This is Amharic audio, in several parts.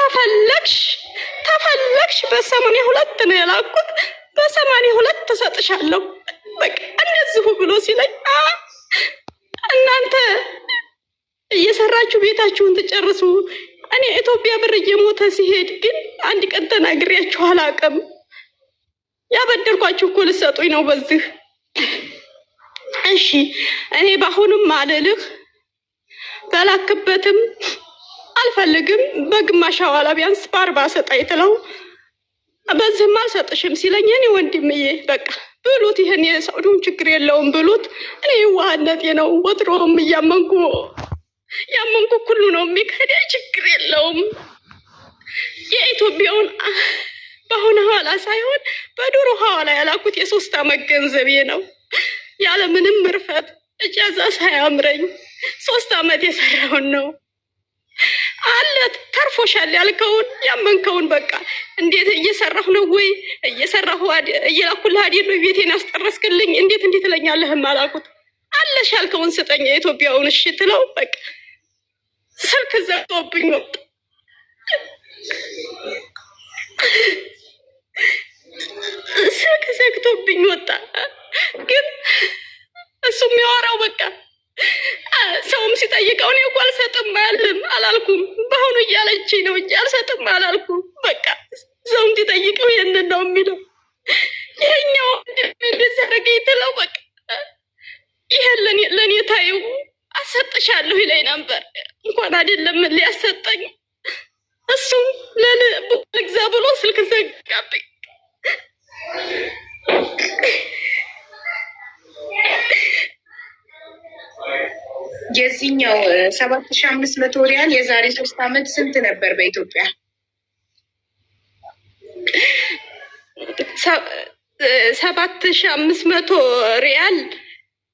ተፈለግሽ በ82 ነው የላኩት። በ82 ተሰጥሻለሁ በቃ እንደዚሁ ብሎ ሲለኝ እናንተ እየሰራችሁ ቤታችሁን ትጨርሱ። እኔ ኢትዮጵያ ብር እየሞተ ሲሄድ ግን አንድ ቀን ተናግሬያችሁ አላውቅም። ያበደርኳችሁ እኮ ልትሰጡኝ ነው በዚህ። እሺ እኔ ባሁንም አልልህ በላክበትም አልፈልግም። በግማሽ ሐዋላ ቢያንስ በ40 ሰጠኝ ትለው በዚህም አልሰጥሽም ሲለኝ እኔ ወንድምዬ በቃ ብሉት፣ ይሄን የሳውዲውን ችግር የለውም ብሉት። እኔ የዋህነቴ ነው ወትሮም ያመንኩ ሁሉ ነው የሚከዳ፣ ችግር የለውም። የኢትዮጵያውን በአሁን ሐዋላ ሳይሆን በድሮ ሐዋላ ያላኩት የ3 ዓመት ገንዘቤ ነው ያለ ምንም ምርፈት እጃዛ ሳያምረኝ 3 ዓመት የሰራውን ነው አለ። ተርፎሻል ያልከውን ያመንከውን በቃ እንዴት እየሰራሁ ነው ወይ እየሰራሁ እየላኩልህ አይደል ነው ቤቴን ያስጠረስክልኝ እንዴት ትለኛለህም አላልኩት። አለሽ ያልከውን ስጠኝ የኢትዮጵያውን እሺ ትለው በቃ ስልክ ዘግቶብኝ ወጣ። ስልክ ዘግቶብኝ ወጣ። ግን እሱ የሚያወራው በቃ ሰውም ሲጠይቀው እኔ እኮ አልሰጥም አላልኩም። በአሁኑ እያለችኝ ነው እንጂ አልሰጥም አላልኩም። በቃ ሰውም ሲጠይቀው ይህንን ነው የሚለው። ይሄኛው እንደዘረገ ትለው በቃ ይሄን ለእኔ ታዩ አሰጥሻለሁ ይለኝ ነበር። እንኳን አይደለም ሊያሰጠኝ እሱም ለግዛ ብሎ ስልክ ዘጋብኝ። የዚህኛው 7500 ሪያል የዛሬ 3 ዓመት ስንት ነበር በኢትዮጵያ? 7500 ሪያል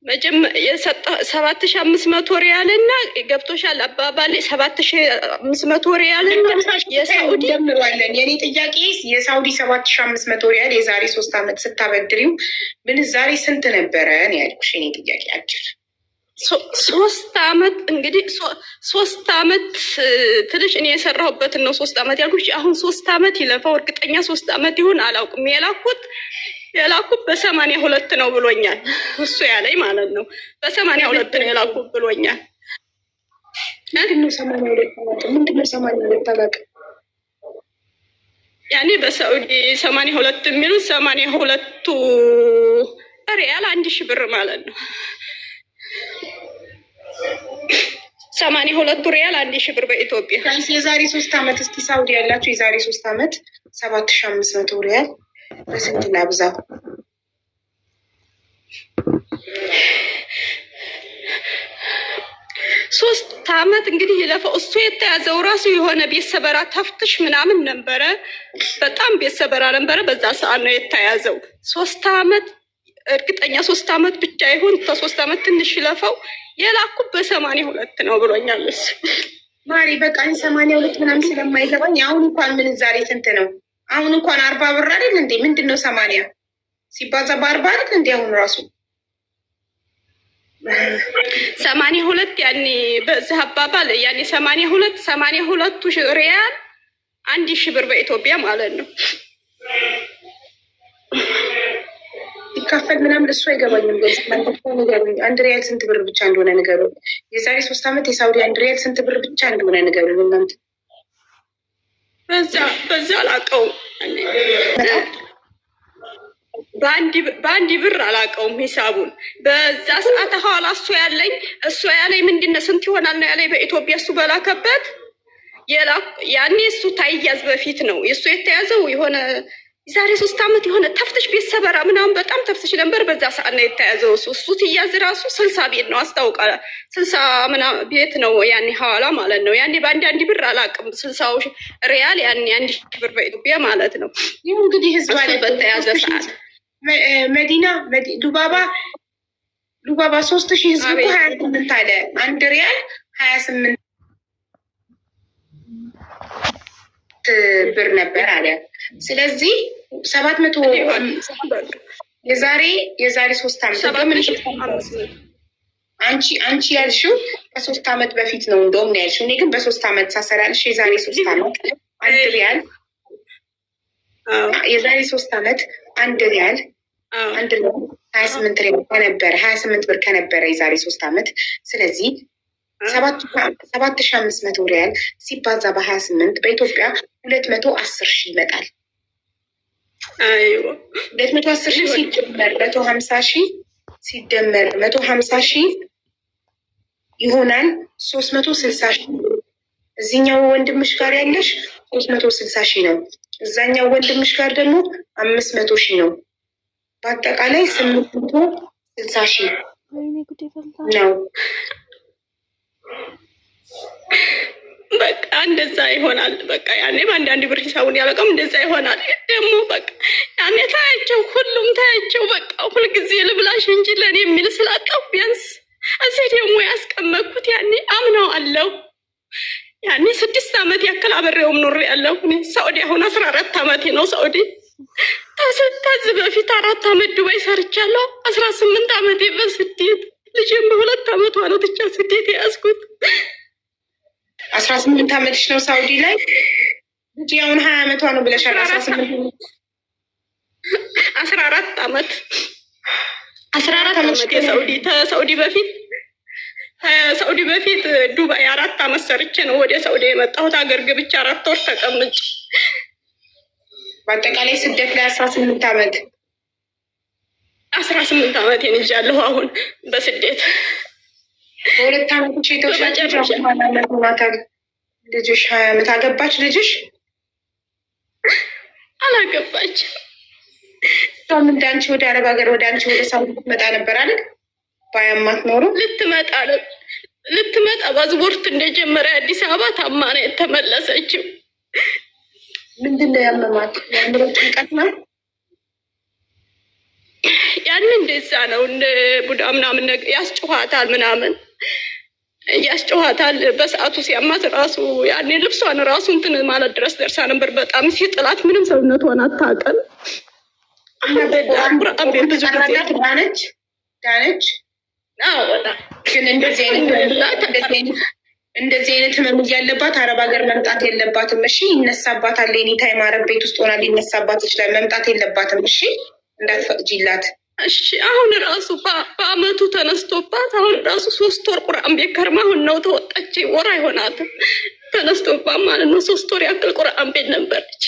7500 ሪያል እና ገብቶሻል አባባሌ 7500 ሪያል እና የሳውዲ እንደምራለን። የኔ ጥያቄ የሳውዲ 7500 ሪያል የዛሬ 3 ዓመት ስታበድሪው ምንዛሬ ስንት ነበረ ነው ያልኩሽ። የኔ ጥያቄ አጭር 3 ዓመት እንግዲህ 3 ዓመት ትንሽ እኔ የሰራሁበትን ነው 3 ዓመት ያልኩሽ። አሁን 3 ዓመት ይለፋው እርግጠኛ 3 ዓመት ይሁን አላውቅም። የላኩት በ82 ነው ብሎኛል እሱ ያለኝ ማለት ነው። በ82 ነው የላኩት ብሎኛል። ምንድነው 82 ታላቅ ያኔ በሳዑዲ 82 የሚሉት 82ቱ ሪያል 1000 ብር ማለት ነው። 82 ሪያል 1000 ብር በኢትዮጵያ የዛሬ 3 ዓመት እስኪ ሳውዲ ያላችሁ የዛሬ 3 ዓመት 7500 ሪያል በስንት ላብዛው? 3 ዓመት እንግዲህ ይለፈው። እሱ የተያዘው ራሱ የሆነ ቤት ሰበራ ተፍትሽ ምናምን ነበረ። በጣም ቤት ሰበራ ነበረ። በዛ ሰዓት ነው የተያዘው። 3 ዓመት እርግጠኛ 3 ዓመት ብቻ ይሁን ከ3 ዓመት ትንሽ ይለፈው። የላኩት በ82 ነው ብሎኛል እሱ። ማሪ በቃ 82 ምናምን ስለማይገባኝ አሁን እንኳን ምንዛሬ ስንት ነው? አሁን እንኳን 40 ብር አይደል እንዴ? ምንድነው 80 ሲባዛ በ40 አይደል እንዴ? አሁን ራሱ 82 ያኔ በዚህ አባባል ያኔ 82 ሪያል 1000 ብር በኢትዮጵያ ማለት ነው። ይካፈል ምናምን እሱ አይገባኝም። አንድ ሪያል ስንት ብር ብቻ እንደሆነ ንገሩ። የዛሬ 3 ዓመት የሳውዲ አንድ ሪያል ስንት ብር ብቻ እንደሆነ ንገሩ እናንተ። በዛ አላውቀውም። በአንድ ብር አላውቀውም ሂሳቡን። በዛ ሰዓት ኋላ እሱ ያለኝ ምንድነው ስንት ይሆናል ነው ያለኝ በኢትዮጵያ እሱ በላከበት ያኔ እሱ ታይያዝ በፊት ነው የእሱ የተያዘው። የሆነ ዛሬ 3 ዓመት የሆነ ተፍትሽ ቤት ሰበራ ምናምን በጣም ተፍትሽ ነበር። በዛ ሰዓት ነው የተያዘው እሱ ትያዝ ራሱ 60 ቤት ነው አስታውቃለ። 60 ምናምን ቤት ነው ያኔ ሐዋላ ማለት ነው። ያኔ በአንድ ብር አላውቅም 60 ሪያል ያኔ 1000 ብር በኢትዮጵያ ማለት ነው። ይህ እንግዲህ ህዝብ አለ በተያዘ ሰዓት መዲና ዱባባ 3000 ህዝብ እኮ 28 አለ። አንድ ሪያል 28 ብር ነበር አለ። ስለዚህ 700 የዛሬ 3 ዓመት አንቺ ያልሽው ከ3 ዓመት በፊት ነው እንደውም ነው ያልሽው። እኔ ግን በ3 ዓመት ሳሰራልሽ የዛሬ 3 ዓመት 1 ሪያል የዛሬ 3 ዓመት 1 ሪያል 28 ሪያል ከነበረ 28 ብር ከነበረ የዛሬ 3 ዓመት። ስለዚህ 7500 ሪያል ሲባዛ በ28 በኢትዮጵያ 210 ሺህ ይመጣል። 210 ሺህ ሲደመር 150 ሺህ ሲደመር 150 ሺህ ይሆናል 360 ሺህ። እዚህኛው ወንድምሽ ጋር ያለሽ 360 ሺህ ነው። እዛኛው ወንድምሽ ጋር ደግሞ 500 ሺህ ነው። በአጠቃላይ 860 ሺህ ነው። በቃ እንደዛ ይሆናል። በቃ ያኔ በአንዳንድ ብር ሂሳቡን ያለቀም እንደዛ ይሆናል። ደግሞ በቃ ያኔ ታያቸው፣ ሁሉም ታያቸው። በቃ ሁልጊዜ ልብላሽ እንጂ ለእኔ የሚል ስላጣሁ ቢያንስ እዚህ ደግሞ ያስቀመጥኩት ያኔ አምነዋለሁ። ያኔ 6 ዓመት ያክል አብሬውም ኑሬ ያለሁ ሳኡዲ። አሁን 14 ዓመቴ ነው ሳኡዲ። ከዚህ በፊት 4 ዓመት ዱባይ ሰርቻለሁ። 18 ዓመቴ በስደት ልጅም በ2 ዓመቷ ነው ትቻ ስደት የያዝኩት። 18 ዓመትሽ ነው ሳኡዲ ላይ? ልጅ አሁን 20 ዓመቷ ነው ብለሻል። 14 ዓመት 14 ዓመት የሳኡዲ ከሳኡዲ በፊት ሳኡዲ በፊት ዱባይ 4 ዓመት ሰርቼ ነው ወደ ሳኡዲ የመጣሁት። ሀገር ገብቼ 4 ወር ተቀምጬ በአጠቃላይ ስደት ላይ 18 ዓመት 18 ዓመት ይንጃለሁ አሁን በስደት። በ2 ዓመት ልጅሽ 20 ዓመት አገባች። ልጅሽ አላገባች። እሷም እንዳንቺ ወደ አረብ ሀገር ወደ አንቺ ወደ ሳውዲ ትመጣ ነበር አይደል? ባያማት ኖሮ ልትመጣ ፓስፖርት እንደጀመረ አዲስ አበባ ታማ ነው የተመለሰችው። ምንድን ነው ያመማት? የአእምሮ ጭንቀት ነው። ያን እንደዛ ነው። እንደ ቡዳ ምናምን ነገር ያስጨዋታል ምናምን ያስጨዋታል። በሰዓቱ ሲያማት ራሱ ያኔ ልብሷን ራሱ እንትን ማለት ድረስ ደርሳ ነበር። በጣም ሲጥላት ምንም ሰውነቷን አታውቅም። ብዙ ጊዜ ዳነች። ግን እንደዚህ አይነት ህመም እያለባት አረብ ሀገር መምጣት የለባትም። እሺ ይነሳባታል። ኤኒ ታይም አረብ ቤት ውስጥ ሆና ሊነሳባት ይችላል። መምጣት የለባትም። እሺ እንዳትፈቅጂላት። እሺ አሁን ራሱ በአመቱ ተነስቶባት አሁን ራሱ 3 ወር ቁርአን ቤት ከርማ አሁን ነው ተወጣች። ወር አይሆናትም ተነስቶባት ማለት ነው። 3 ወር ያክል ቁርአን ቤት ነበረች።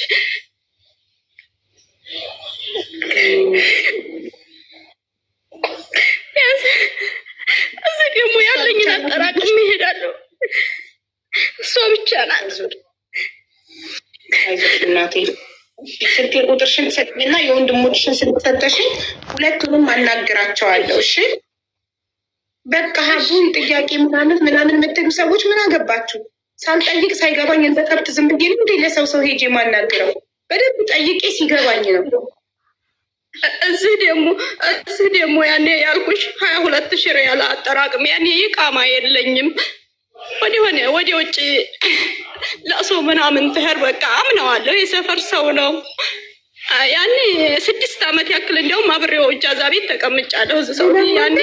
እዚህ ደግሞ ያለኝን አጠራቅም ይሄዳለሁ። እሷ ብቻ ናት። አይዞሽ እናቴ። ስልክ ቁጥርሽን ሰጥኝና የወንድሞችሽን ስልክ ሰጠሽኝ፣ ሁለቱንም አናግራቸዋለሁ። እሺ በቃ ሀቡን ጥያቄ ምናምን የምትሉ ሰዎች ምን አገባችሁ? ሳልጠይቅ ሳይገባኝ እንደ ከብት ዝም ብዬ ነው እንዴ ለሰው ሄጄ የማናግረው? በደንብ ጠይቄ ሲገባኝ ነው። እዚህ ደግሞ ያኔ ያልኩሽ 22,000 ሪያል አጠራቅም ያኔ ይቃማ የለኝም ወደ ውጭ ለእሱ ምናምን ትሄር በቃ አምነዋለሁ። የሰፈር ሰው ነው። ያኔ 6 ዓመት ያክል እንዲያውም አብሬው እጃዛ ቤት ተቀምጫለሁ። እዚህ ሰው ያኔ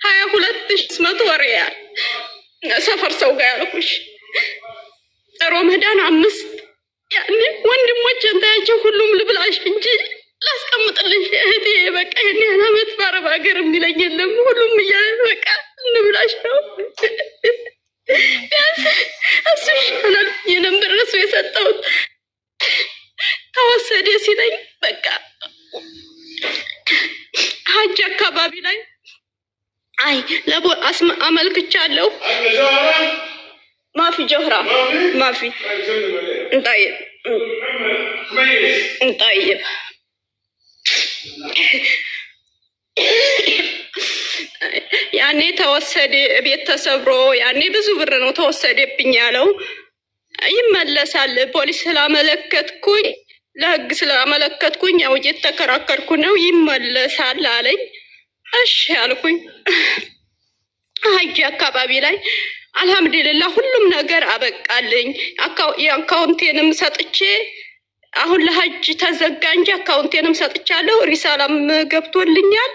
22,000 ሪያል ሰፈር ሰው ጋር ያልኩሽ ሮመዳን 5 ያኔ ወንድሞች እንታያቸው ሁሉም ልብላሽ እንጂ ላስቀምጥልሽ እህቴ በቃ ይሄን ያህል ዓመት በአረብ ሀገር የሚለኝ የለም። ሁሉም እያለ በቃ እንብላሽ ነው። እሱ ይሻላል የነበር እሱ የሰጠሁት ተወሰደ ሲለኝ በቃ ሀጅ አካባቢ ላይ ለቦ አመልክቻለሁ። ማፊ ጀህራ ማፊ እንጣይብ ያኔ ተወሰደ። ቤት ተሰብሮ ያኔ ብዙ ብር ነው ተወሰደብኝ ያለው። ይመለሳል ፖሊስ ስላመለከትኩኝ ለህግ ስላመለከትኩኝ ያው እየተከራከርኩ ነው ይመለሳል አለኝ። እሺ አልኩኝ። ሀጅ አካባቢ ላይ አልሐምዱሊላህ ሁሉም ነገር አበቃልኝ። የአካውንቴንም ሰጥቼ አሁን ለሀጅ ተዘጋ እንጂ አካውንቴንም ሰጥቻለሁ። ሪሳላም ገብቶልኛል።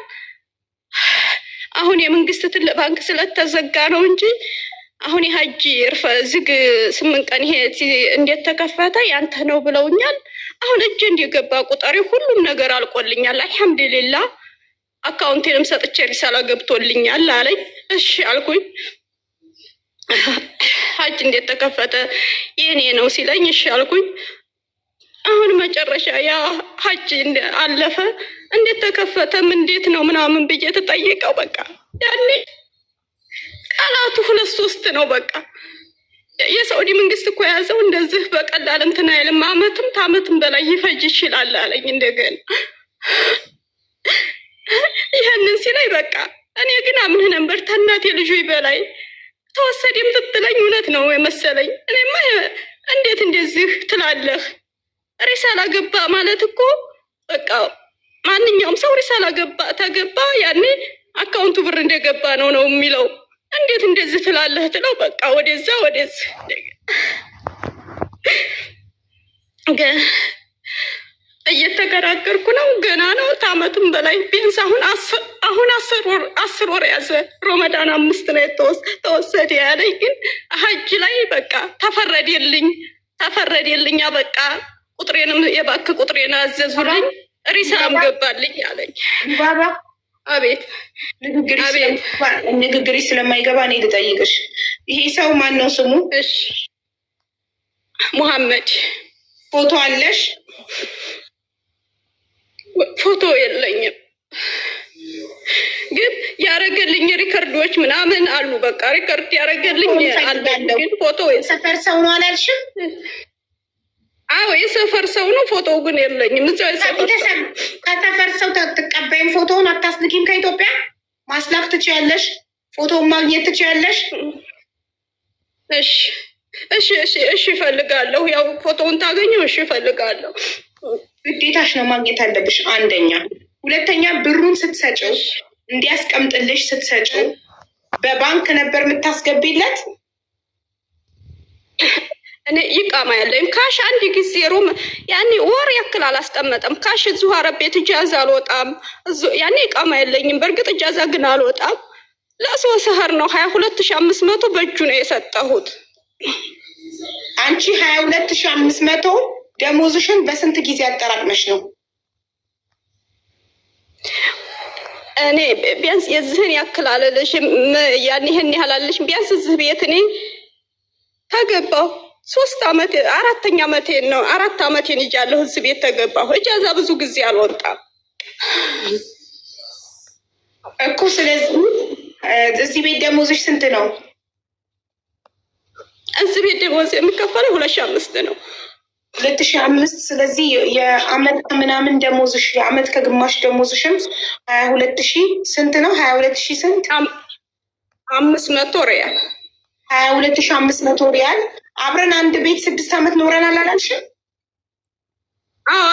አሁን የመንግስት ትልቅ ባንክ ስለተዘጋ ነው እንጂ አሁን የሀጂ ዝግ 8 ቀን ይሄ እንዴት ተከፈተ ያንተ ነው ብለውኛል። አሁን እጄ እንደገባ ቁጠሪ ሁሉም ነገር አልቆልኛል። አልሐምዱሊላህ አካውንቴንም ሰጥቼ ሪሳላ ገብቶልኛል አለኝ። እሺ አልኩኝ። ሀጅ እንዴት ተከፈተ የኔ ነው ሲለኝ እሺ አልኩኝ። አሁን መጨረሻ ያ ሀጅ አለፈ። እንዴት ተከፈተም እንዴት ነው ምናምን ብዬ ተጠየቀው። በቃ ያኔ ቃላቱ 2-3 ነው። በቃ የሳውዲ መንግስት እኮ የያዘው እንደዚህ በቀላል እንትን አይልም። አመትም በላይ ይፈጅ ይችላል አለኝ። እንደገና ይህንን ሲለኝ በቃ እኔ ግን አምንህ ነበር ተናቴ ልጆች በላይ ተወሰደም ትትለኝ እውነት ነው የመሰለኝ። እኔማ እንዴት እንደዚህ ትላለህ? ሪሳላ ገባ ማለት እኮ በቃ ማንኛውም ሰው ሪሳላ ተገባ ያኔ አካውንቱ ብር እንደገባ ነው የሚለው። እንዴት እንደዚህ ትላለህ ትለው። በቃ ወደዛ ወደዚህ እየተከራከርኩ ነው። ገና ነው ታመትም በላይ ቢያንስ አሁን 10 ወር ያዘ። ሮመዳን 5 ነው ተወሰደ ያለኝ። ግን ሀጅ ላይ በቃ ተፈረደልኝ። በቃ ቁጥሬንም የባክ ቁጥሬን አዘዙልኝ። ሪሳም ገባልኝ አለኝ። ባባ አቤት ንግግሪ ስለማይገባ እኔ ልጠይቅሽ። ይሄ ሰው ማን ነው ስሙ? እሺ ሙሐመድ። ፎቶ አለሽ? ፎቶ የለኝም፣ ግን ያረገልኝ ሪከርዶች ምናምን አሉ። በቃ ሪከርድ ያረገልኝ አለ፣ ግን ፎቶ የሰፈር ሰው ነው አላልሽም? አዎ የሰፈር ሰው ነው። ፎቶው ግን የለኝም። እዛው ከሰፈር ሰው ተቀበይም ፎቶውን አታስልኪም? ከኢትዮጵያ ማስላክ ትችያለሽ፣ ፎቶውን ማግኘት ትችያለሽ። እሺ እፈልጋለሁ። ያው ፎቶውን ታገኘው። እሺ እፈልጋለሁ። ግዴታሽ ነው፣ ማግኘት አለብሽ። አንደኛ። ሁለተኛ ብሩን ስትሰጪው እንዲያስቀምጥልሽ ስትሰጪው በባንክ ነበር የምታስገቢለት? እኔ ይቃማ ያለኝ ካሽ አንድ ጊዜ ያኔ ወር ያክል አላስቀመጠም። ካሽ እዚሁ አረብ ቤት እጃዛ አልወጣም። ያኔ ይቃማ የለኝም። በእርግጥ እጃዛ ግን አልወጣም። ለእሶ ሰህር ነው 22,500 በእጁ ነው የሰጠሁት። አንቺ 22,500 ደሞዝሽን በስንት ጊዜ አጠራቅመሽ ነው? እኔ ቢያንስ የዚህን ያክል አለልሽም። ያን ይህን ያህል አለልሽም። ቢያንስ እዚህ ቤት እኔ ተገባሁ 3 ዓመት 4ኛ ዓመቴን ነው 4 ዓመቴን ይጃለሁ እዚህ ቤት ተገባሁ። እጃዛ ብዙ ጊዜ አልወጣም እኮ። ስለዚህ እዚህ ቤት ደሞዝሽ ስንት ነው? እዚህ ቤት ደሞዝ የሚከፈለው 2,500 ነው። 2,500። ስለዚህ የአመት ምናምን ደሞዝሽ የአመት ከግማሽ ደሞዝሽም 22,000 ስንት ነው? 22,000 ስንት? 500 ሪያል። 22,500 ሪያል። አብረን አንድ ቤት 6 ዓመት ኖረናል አላልሽም?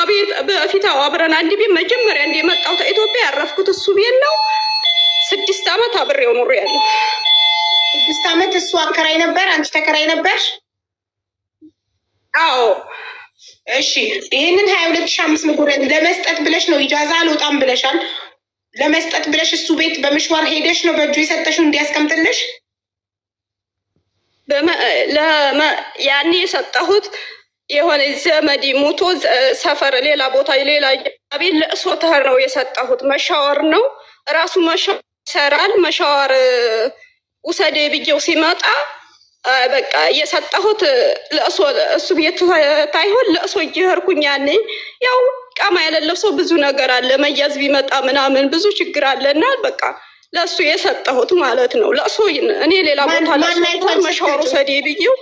ቤት በፊት አብረን አንድ ቤት መጀመሪያ እንደመጣሁ ከኢትዮጵያ ያረፍኩት እሱ ቤት ነው። 6 ዓመት አብሬው ኖሬያለሁ። 6 ዓመት እሱ አከራይ ነበር፣ አንቺ ተከራይ ነበርሽ? አዎ። እሺ ይሄንን 22,500 ለመስጠት ብለሽ ነው ኢጃዛ አልወጣም ብለሻል። ለመስጠት ብለሽ እሱ ቤት በምሽዋር ሄደሽ ነው በእጁ የሰጠሽው እንዲያስቀምጥልሽ? ያኔ የሰጠሁት የሆነ ዘመድ ሙቶ ሰፈር ሌላ ቦታ ሌላ ቤት ለእሶ ተህር ነው የሰጠሁት። መሻወር ነው ራሱ መሻወር ይሰራል። መሻወር ውሰደ ብዬው ሲመጣ በቃ የሰጠሁት ለእሱ ቤት ታይሆን ለእሱ እየሄድኩኝ ያኔ ያው ቃማ የሌለው ሰው ብዙ ነገር አለ። መያዝ ቢመጣ ምናምን ብዙ ችግር አለና በቃ ለእሱ የሰጠሁት ማለት ነው። ለእሱ እኔ ሌላ ቦታ መሻወር ውሰደ ብዬው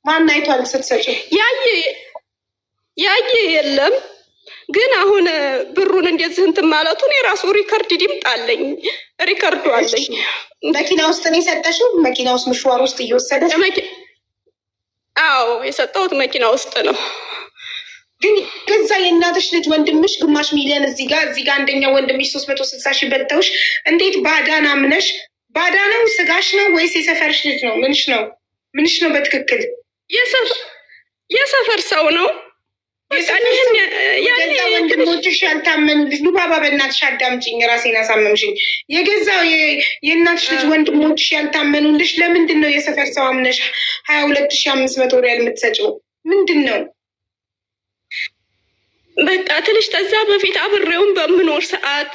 ማን አይቷል ስትሰጪ? ያየ የለም። ግን አሁን ብሩን እንደዚህ እንትን ማለቱን የራሱ ሪከርድ ድምጣለኝ፣ ሪከርዱ አለኝ። መኪና ውስጥ ነው የሰጠሽው? መኪና ውስጥ ምሽዋር ውስጥ እየወሰደሽ? አዎ የሰጠሁት መኪና ውስጥ ነው። ግን ከዛ የእናትሽ ልጅ ወንድምሽ 500,000 እዚህ ጋር አንደኛው ወንድምሽ 360,000 በልተውሽ እንዴት ባዳን አምነሽ? ባዳ ነው ስጋሽ ነው ወይስ የሰፈርሽ ልጅ ነው? ምንሽ ነው በትክክል? የሰፈር ሰው ነው። የገዛ ወንድሞችሽ ያልታመኑልሽ ሉባባ፣ በእናትሽ አዳምጪኝ፣ ራሴን አሳመምሽኝ። የገዛው የእናትሽ ልጅ ወንድሞችሽ ያልታመኑልሽ ለምንድን ነው የሰፈር ሰው አምነሽ 22,500 ሪያል የምትሰጪው? ምንድን ነው? በቃ ትንሽ ተዛ በፊት አብሬውን በምኖር ሰዓት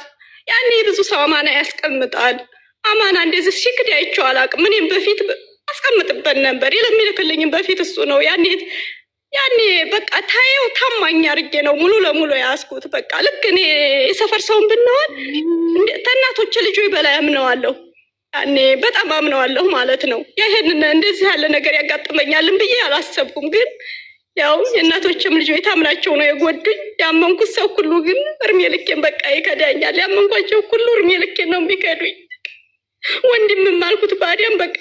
ያኔ ብዙ ሰው አማና ያስቀምጣል። አማና እንደዚህ ሲክድ አይቼው አላውቅም። እኔም በፊት አስቀምጥበት ነበር። የሚልክልኝም በፊት እሱ ነው። ያኔ በቃ ታየው ታማኝ አድርጌ ነው ሙሉ ለሙሉ ያስኩት። በቃ ልክ እኔ የሰፈር ሰውን ብንሆን ከእናቶች ልጆች በላይ አምነዋለሁ። ያኔ በጣም አምነዋለሁ ማለት ነው። ይሄንን እንደዚህ ያለ ነገር ያጋጥመኛልን ብዬ አላሰብኩም። ግን ያው የእናቶችም ልጆች ታምናቸው ነው የጎዱኝ። ያመንኩት ሰው ሁሉ ግን እርሜ ልኬን በቃ ይከዳኛል። ያመንኳቸው ሁሉ እርሜ ልኬን ነው የሚከዱኝ። ወንድምም አልኩት ባዲያም በቃ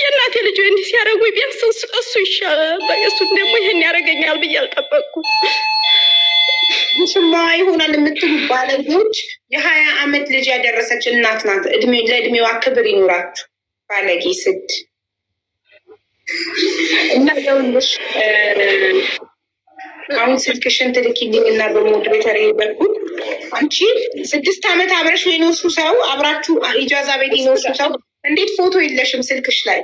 የእናቴ ልጅ እንዲህ ሲያደርጉ ቢያንስ እሱ ይሻላል፣ እሱን ደግሞ ይሄን ያደርገኛል ብዬ አልጠበቅኩም። ሽማ ይሆናል የምትሉ ባለጌዎች፣ የ20 ዓመት ልጅ ያደረሰች እናት ናት። ለእድሜዋ ክብር ይኑራችሁ። ባለጌ ስድ እና ደውልሽ አሁን ስልክሽን ትልኪልኝ እና በሞዴሬተር በኩል አንቺ 6 ዓመት አብረሽ የኖርሹ ሰው አብራችሁ ኢጃዛ ቤት የኖርሹ ሰው እንዴት ፎቶ የለሽም ስልክሽ ላይ?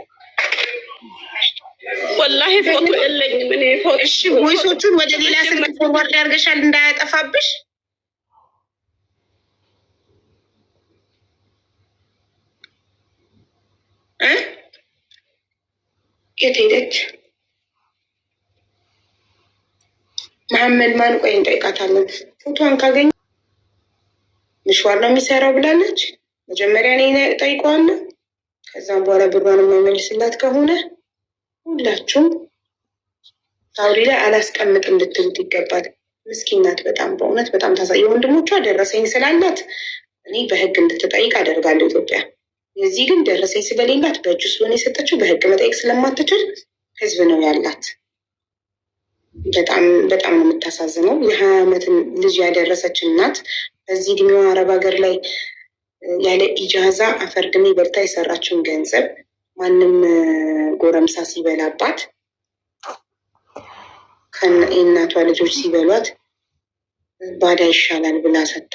ወላሂ ፎቶ የለኝም እኔ ፎቶ። እሺ ቮይሶቹን ወደ ሌላ ስልክ ፎርዋርድ ያርገሻል እንዳያጠፋብሽ። የት ሄደች? መሐመድ ማን? ቆይ እንጠይቃታለን። ፎቶዋን ካገኘ ምሽዋር ነው የሚሰራው ብላለች። መጀመሪያ እኔ ጠይቀዋለሁ። ከዛም በኋላ ብሯን የማይመልስላት ከሆነ ሁላችሁም ሳውዲ ላይ አላስቀምጥም ልትሉት ይገባል። ምስኪናት በጣም በእውነት በጣም ታሳ የወንድሞቿ ደረሰኝ ስላላት እኔ በህግ እንድትጠይቅ አደርጋለሁ ኢትዮጵያ። የዚህ ግን ደረሰኝ ስለሌላት በእጁ ስለሆነ የሰጠችው በህግ መጠየቅ ስለማትችል ህዝብ ነው ያላት። በጣም በጣም ነው የምታሳዝነው። የ20 ዓመትን ልጅ ያደረሰች እናት በዚህ እድሜዋ አረብ ሀገር ላይ ያለ ኢጃዛ አፈርድሜ በልታ የሰራችውን ገንዘብ ማንም ጎረምሳ ሲበላባት የእናቷ ልጆች ሲበሏት ባዳ ይሻላል ብላ ሰታ